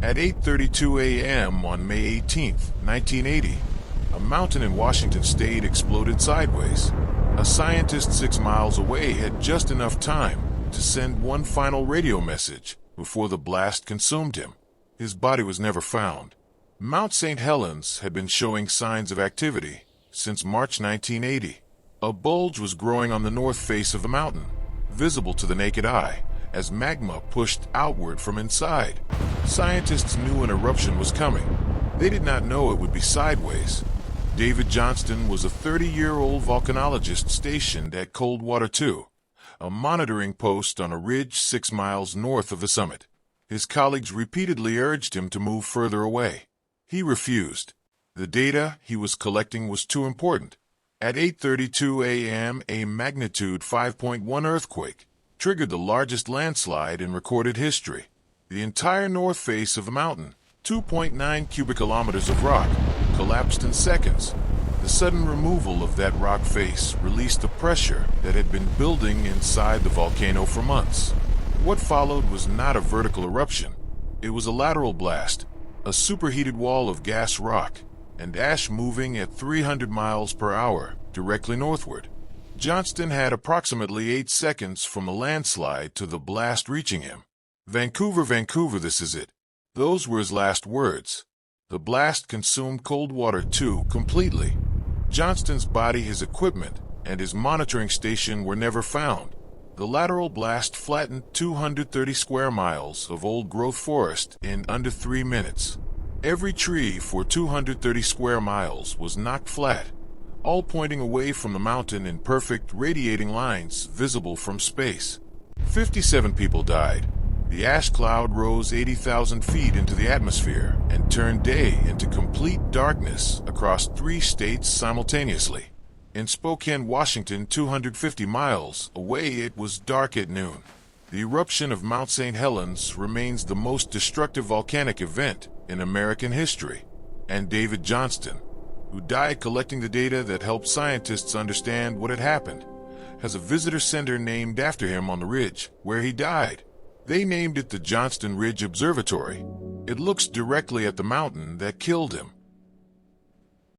At 8:32 a.m. on May 18, 1980, a mountain in Washington state exploded sideways. A scientist 6 miles away had just enough time to send one final radio message before the blast consumed him. His body was never found. Mount St Helens had been showing signs of activity since March 1980. A bulge was growing on the north face of the mountain, visible to the naked eye, as magma pushed outward from inside. Scientists knew an eruption was coming. They did not know it would be sideways. David Johnston was a 30-year-old volcanologist stationed at Coldwater II, a monitoring post on a ridge 6 miles north of the summit. His colleagues repeatedly urged him to move further away. He refused. The data he was collecting was too important. At 8:32 a.m., a magnitude 5.1 earthquake triggered the largest landslide in recorded history. The entire north face of the mountain, 2.9 cubic kilometers of rock, collapsed in seconds. The sudden removal of that rock face released the pressure that had been building inside the volcano for months. What followed was not a vertical eruption. It was a lateral blast, a superheated wall of gas rock and ash moving at 300 miles per hour directly northward. Johnston had approximately 8 seconds from the landslide to the blast reaching him. Vancouver, Vancouver, this is it. Those were his last words. The blast consumed Coldwater II completely. Johnston's body, his equipment, and his monitoring station were never found. The lateral blast flattened 230 square miles of old-growth forest in under 3 minutes. Every tree for 230 square miles was knocked flat, all pointing away from the mountain in perfect radiating lines visible from space. 57 people died. The ash cloud rose 80,000 feet into the atmosphere and turned day into complete darkness across 3 states simultaneously. In Spokane, Washington, 250 miles away, it was dark at noon. The eruption of Mount St Helens remains the most destructive volcanic event in American history. And David Johnston, who died collecting the data that helped scientists understand what had happened, has a visitor center named after him on the ridge where he died. They named it the Johnston Ridge Observatory. It looks directly at the mountain that killed him.